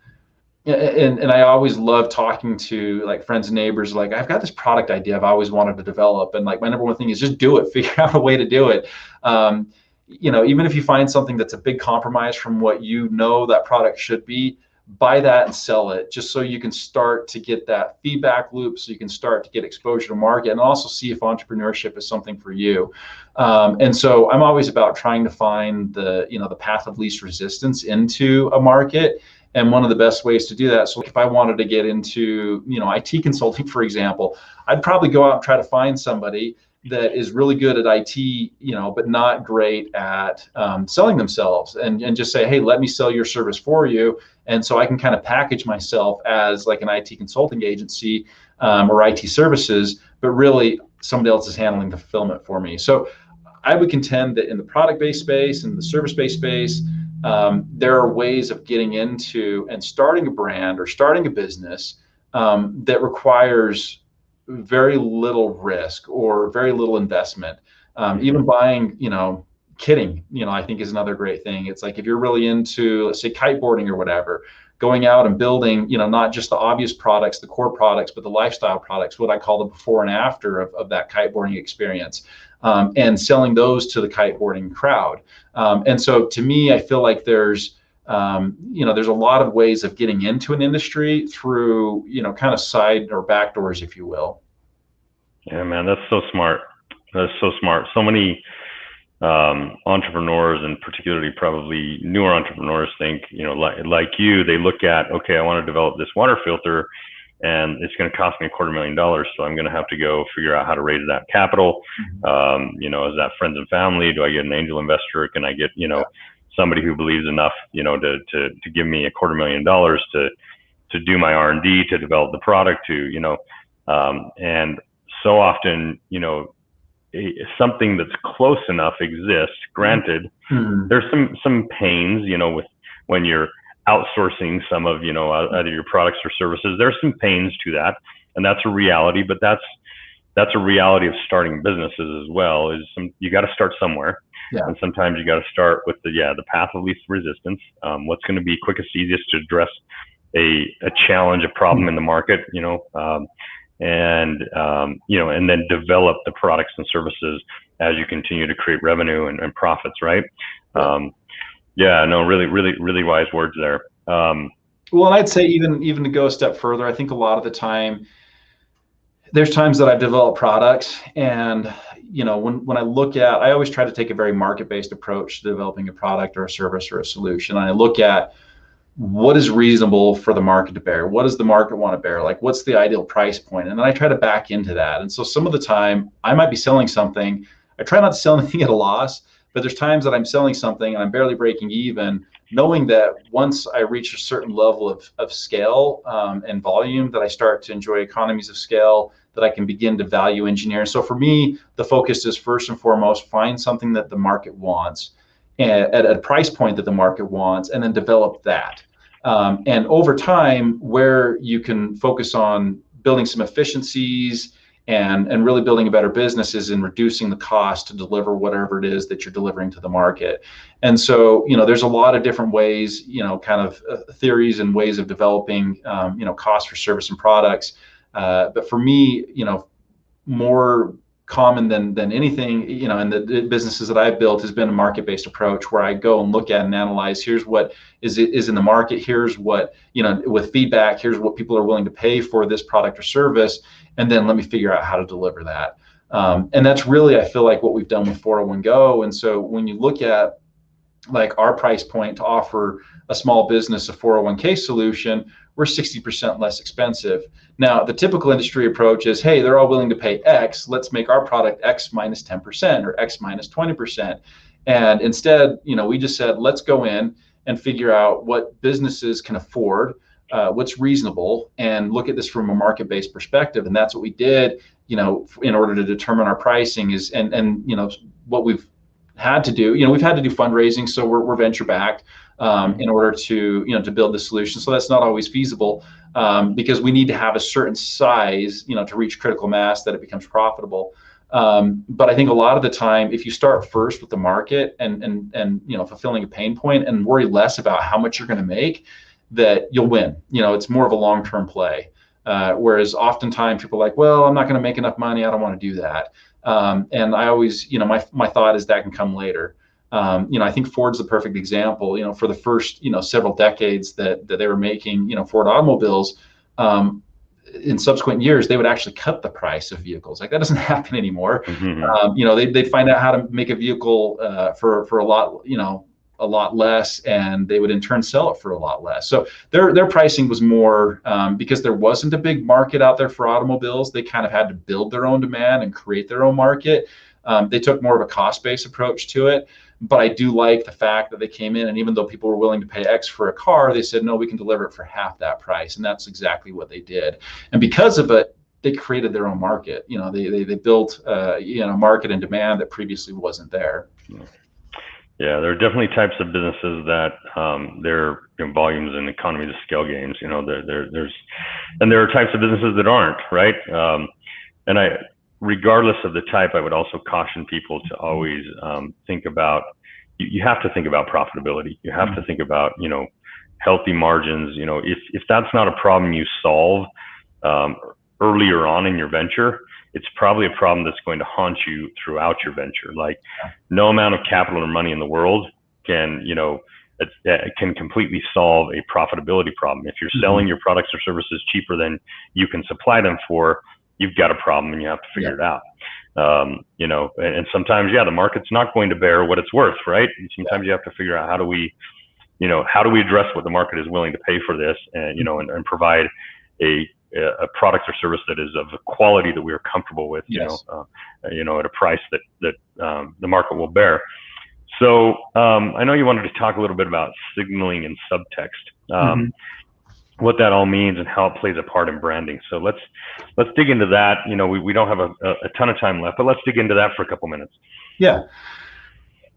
and I always love talking to like friends and neighbors, like I've got this product idea I've always wanted to develop. And like my number one thing is just do it, figure out a way to do it. Even if you find something that's a big compromise from what that product should be, buy that and sell it, just so you can start to get that feedback loop, so you can start to get exposure to market and also see if entrepreneurship is something for you. And so I'm always about trying to find the path of least resistance into a market. And one of the best ways to do that, so if I wanted to get into, IT consulting, for example, I'd probably go out and try to find somebody that is really good at IT, but not great at selling themselves, and just say, hey, let me sell your service for you. And so I can kind of package myself as like an IT consulting agency or IT services, but really somebody else is handling the fulfillment for me. So I would contend that in the product-based space and the service-based space, there are ways of getting into and starting a brand or starting a business that requires very little risk or very little investment. Even buying, kitting, I think is another great thing. It's like if you're really into, let's say, kiteboarding or whatever, going out and building, not just the obvious products, the core products, but the lifestyle products, what I call the before and after of that kiteboarding experience, and selling those to the kiteboarding crowd. And so to me, I feel like there's a lot of ways of getting into an industry through, kind of side or back doors, if you will. Yeah, man, that's so smart. That's so smart. So many entrepreneurs, and particularly probably newer entrepreneurs, think, like you, they look at, okay, I want to develop this water filter, and it's going to cost me $250,000. So I'm going to have to go figure out how to raise that capital. Is that friends and family? Do I get an angel investor? Can I get, somebody who believes enough, to give me $250,000 to do my R&D, to develop the product, and so often, something that's close enough exists. Granted, there's some pains, with when you're outsourcing some of, either your products or services. There's some pains to that, and that's a reality. But that's a reality of starting businesses as well. You got to start somewhere, and sometimes you got to start with the path of least resistance. What's going to be quickest, easiest to address a challenge, a problem in the market, and then develop the products and services as you continue to create revenue and profits, right? Really, really, really wise words there. Well, and I'd say even to go a step further, I think a lot of the time, there's times that I've developed products, and when I look at, I always try to take a very market-based approach to developing a product or a service or a solution. And I look at what is reasonable for the market to bear. What does the market want to bear? Like, what's the ideal price point? And then I try to back into that. And so some of the time I might be selling something. I try not to sell anything at a loss, but there's times that I'm selling something and I'm barely breaking even, knowing that once I reach a certain level of scale and volume, that I start to enjoy economies of scale, that I can begin to value engineer. So for me, the focus is first and foremost, find something that the market wants at a price point that the market wants, and then develop that. And over time, where you can focus on building some efficiencies and really building a better business is in reducing the cost to deliver whatever it is that you're delivering to the market. And so, there's a lot of different ways, kind of theories and ways of developing, cost for service and products. But for me, more common than anything, in the businesses that I've built, has been a market-based approach, where I go and look at and analyze, here's what is in the market, here's what, with feedback, here's what people are willing to pay for this product or service, and then let me figure out how to deliver that. And that's really, I feel like, what we've done with 401 Go. And so when you look at like our price point to offer a small business a 401k solution, we're 60% less expensive. Now, the typical industry approach is, hey, they're all willing to pay X, let's make our product X minus 10% or X minus 20%. And instead, we just said, let's go in and figure out what businesses can afford, what's reasonable, and look at this from a market-based perspective. And that's what we did. in order to determine our pricing is, and what we've had to do, we've had to do fundraising, so we're venture backed in order to to build the solution. So that's not always feasible because we need to have a certain size to reach critical mass that it becomes profitable. But I think a lot of the time, if you start first with the market and fulfilling a pain point and worry less about how much you're going to make, that you'll win. It's more of a long-term play. Whereas oftentimes people are like, well, I'm not going to make enough money, I don't want to do that. And I always, my thought is that can come later. I think Ford's the perfect example. For the first, several decades that they were making, Ford automobiles, in subsequent years, they would actually cut the price of vehicles. Like that doesn't happen anymore. They'd find out how to make a vehicle for a lot less, and they would in turn sell it for a lot less. So their pricing was more because there wasn't a big market out there for automobiles. They kind of had to build their own demand and create their own market. They took more of a cost-based approach to it. But I do like the fact that they came in, and even though people were willing to pay X for a car, they said, no, we can deliver it for half that price. And that's exactly what they did. And because of it, they created their own market. They built market and demand that previously wasn't there. Yeah, there are definitely types of businesses that their volumes and economies of scale gains. There are types of businesses that aren't, right? Regardless of the type, I would also caution people to always think about, you have to think about profitability. You have to think about, healthy margins. If that's not a problem you solve earlier on in your venture, it's probably a problem that's going to haunt you throughout your venture. Like no amount of capital or money in the world can, can completely solve a profitability problem. If you're selling your products or services cheaper than you can supply them for, you've got a problem and you have to figure it out. And sometimes, the market's not going to bear what it's worth, right? And sometimes you have to figure out how do we address what the market is willing to pay for this, and and provide a product or service that is of a quality that we are comfortable with, at a price that the market will bear. So I know you wanted to talk a little bit about signaling and subtext. What that all means and how it plays a part in branding. So let's dig into that. We don't have a ton of time left, but let's dig into that for a couple minutes. Yeah.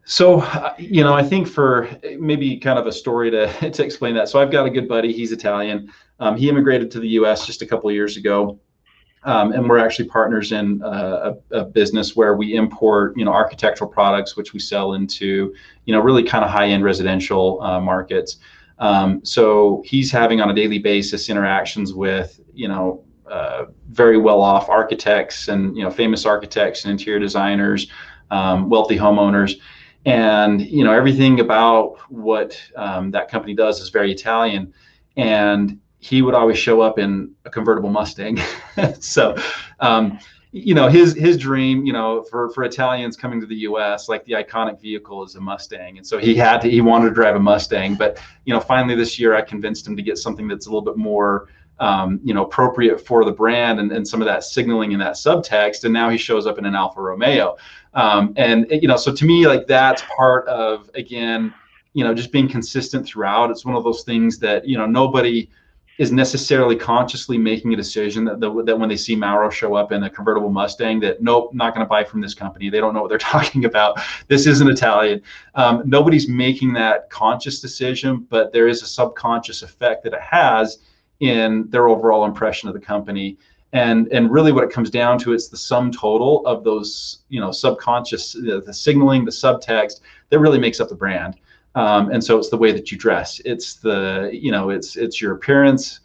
So, I think for maybe kind of a story to explain that. So I've got a good buddy, he's Italian. He immigrated to the US just a couple of years ago. And we're actually partners in a business where we import, architectural products, which we sell into, really kind of high-end residential markets. So he's having on a daily basis interactions with, very well-off architects and, famous architects and interior designers, wealthy homeowners. And, everything about what that company does is very Italian. And he would always show up in a convertible Mustang. So, his dream, for Italians coming to the U.S., like the iconic vehicle is a Mustang. And so he wanted to drive a Mustang, but, finally this year I convinced him to get something that's a little bit more, appropriate for the brand and some of that signaling and that subtext. And now he shows up in an Alfa Romeo. So to me, like that's part of, again, just being consistent throughout. It's one of those things that, nobody is necessarily consciously making a decision that when they see Mauro show up in a convertible Mustang, that nope, not going to buy from this company. They don't know what they're talking about. This isn't Italian. Nobody's making that conscious decision, but there is a subconscious effect that it has in their overall impression of the company. And really what it comes down to, it's the sum total of those, subconscious, the signaling, the subtext that really makes up the brand. And so it's the way that you dress. It's it's your appearance.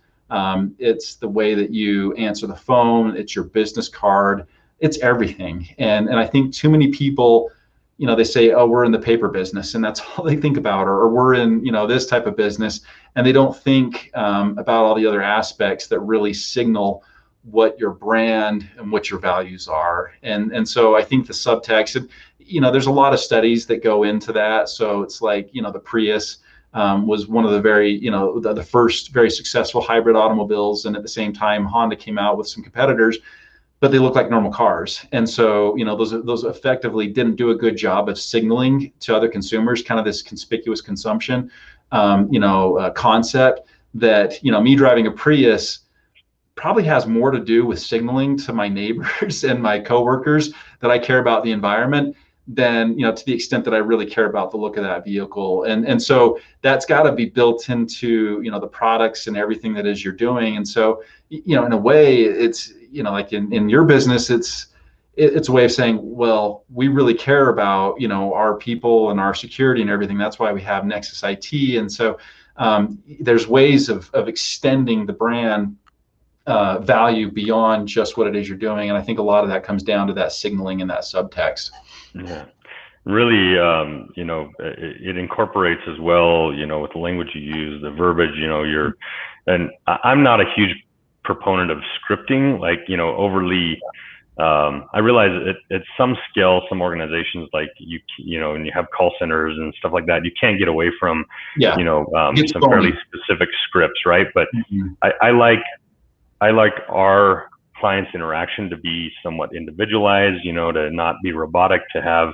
It's the way that you answer the phone. It's your business card. It's everything. And I think too many people, they say, oh, we're in the paper business, and that's all they think about, or we're in, this type of business, and they don't think about all the other aspects that really signal what your brand and what your values are. And so I think the subtext, there's a lot of studies that go into that. So it's like, the Prius was one of the very, the first very successful hybrid automobiles. And at the same time, Honda came out with some competitors, but they look like normal cars. And so, those effectively didn't do a good job of signaling to other consumers kind of this conspicuous consumption, concept that, me driving a Prius, probably has more to do with signaling to my neighbors and my coworkers that I care about the environment than, to the extent that I really care about the look of that vehicle. And so that's got to be built into, the products and everything that is you're doing. And so, in a way, it's, like in your business, it's a way of saying, well, we really care about, our people and our security and everything. That's why we have Nexus IT. And so there's ways of extending the brand value beyond just what it is you're doing. And I think a lot of that comes down to that signaling and that subtext. Yeah. Really, it incorporates as well, with the language you use, the verbiage, and I'm not a huge proponent of scripting, like, overly. I realize at some scale, some organizations, like and you have call centers and stuff like that, you can't get away from, some fairly specific scripts, right? But I like our clients' interaction to be somewhat individualized, to not be robotic, to have,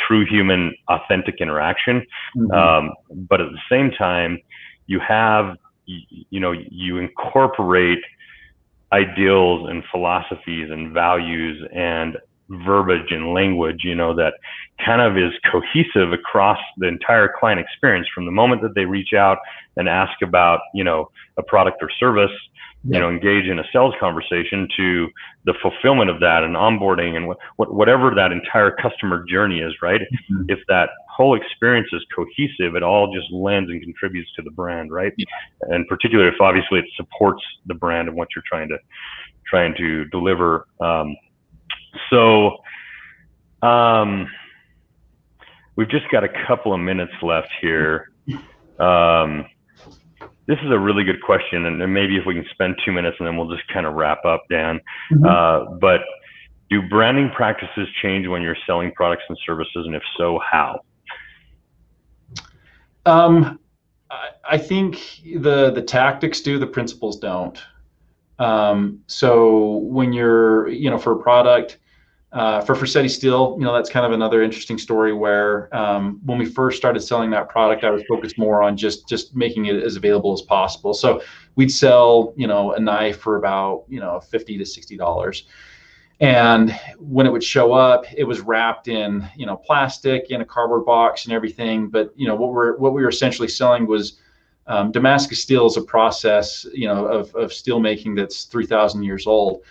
true human, authentic interaction. But at the same time, you have, you incorporate ideals and philosophies and values and verbiage and language, that kind of is cohesive across the entire client experience, from the moment that they reach out and ask about, a product or service, engage in a sales conversation, to the fulfillment of that and onboarding and whatever that entire customer journey is, right? If that whole experience is cohesive, it all just lends and contributes to the brand, right? And particularly if obviously it supports the brand and what you're trying to deliver. We've just got a couple of minutes left here. This is a really good question, and maybe if we can spend 2 minutes and then we'll just kind of wrap up, Dan. But do branding practices change when you're selling products and services, and if so, how? I think the tactics do, the principles don't. So when you're, for a product, for Frissetti Steel, that's kind of another interesting story where when we first started selling that product, I was focused more on just making it as available as possible. So we'd sell, a knife for about, $50 to $60. And when it would show up, it was wrapped in, plastic, in a cardboard box and everything. But, what we were essentially selling was Damascus steel is a process, of steel making that's 3,000 years old.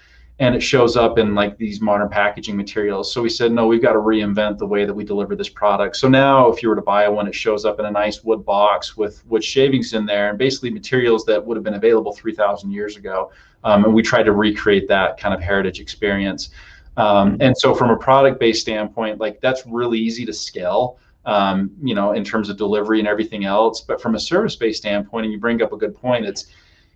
And it shows up in like these modern packaging materials. So we said, no, we've got to reinvent the way that we deliver this product. So now if you were to buy one, it shows up in a nice wood box with wood shavings in there, and basically materials that would have been available 3,000 years ago. And we tried to recreate that kind of heritage experience. And so from a product-based standpoint, like that's really easy to scale, in terms of delivery and everything else. But from a service-based standpoint, and you bring up a good point,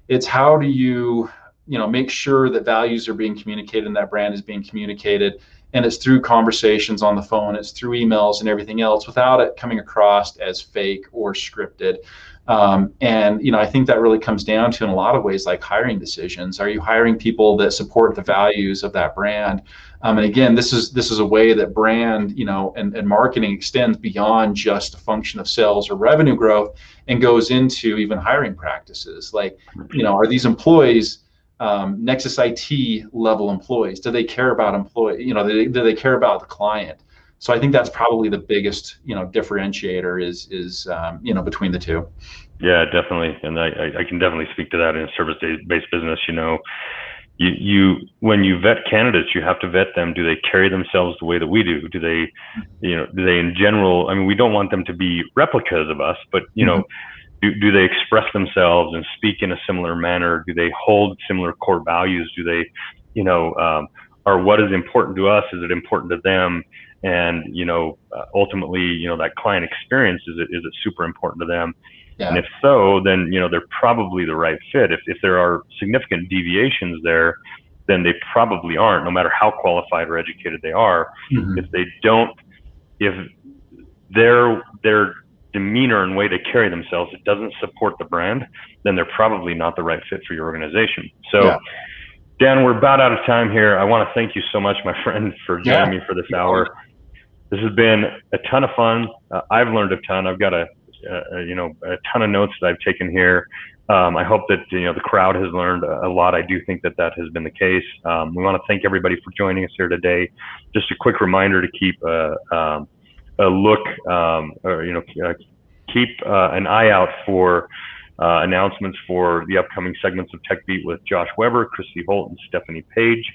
it's how do you make sure that values are being communicated and that brand is being communicated, and it's through conversations on the phone, it's through emails and everything else, without it coming across as fake or scripted. And I think that really comes down to, in a lot of ways, like hiring decisions. Are you hiring people that support the values of that brand? And again, this is a way that brand, and marketing extends beyond just a function of sales or revenue growth, and goes into even hiring practices. Like, are these employees Nexus IT level employees? Do they care about do they care about the client? So I think that's probably the biggest, differentiator is between the two. Yeah, definitely. And I can definitely speak to that in a service-based business. You when you vet candidates, you have to vet them. Do they carry themselves the way that we do? Do they, do they in general, I mean, we don't want them to be replicas of us, but, do they express themselves and speak in a similar manner? Do they hold similar core values? Do they, or what is important to us? Is it important to them? And, ultimately, that client experience, is it super important to them? Yeah. And if so, then, they're probably the right fit. If there are significant deviations there, then they probably aren't, no matter how qualified or educated they are. If they don't, if their demeanor and way they carry themselves, it doesn't support the brand, then they're probably not the right fit for your organization. So, yeah. Dan, we're about out of time here. I want to thank you so much, my friend, for joining me for this hour. This has been a ton of fun. I've learned a ton. I've got a ton of notes that I've taken here. I hope that the crowd has learned a lot. I do think that has been the case. We want to thank everybody for joining us here today. Just a quick reminder to keep a look, keep an eye out for announcements for the upcoming segments of Tech Beat with Josh Weber, Christy Holt, and Stephanie Page.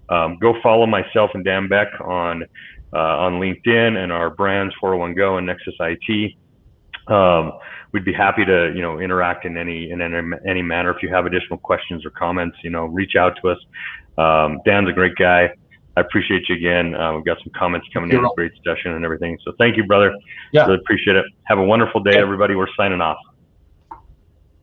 Go follow myself and Dan Beck on LinkedIn and our brands 401 Go and Nexus IT. We'd be happy to interact in any manner. If you have additional questions or comments, reach out to us. Dan's a great guy. I appreciate you again. We've got some comments coming in. Great session and everything. So thank you, brother. Yeah. Really appreciate it. Have a wonderful day, everybody. We're signing off.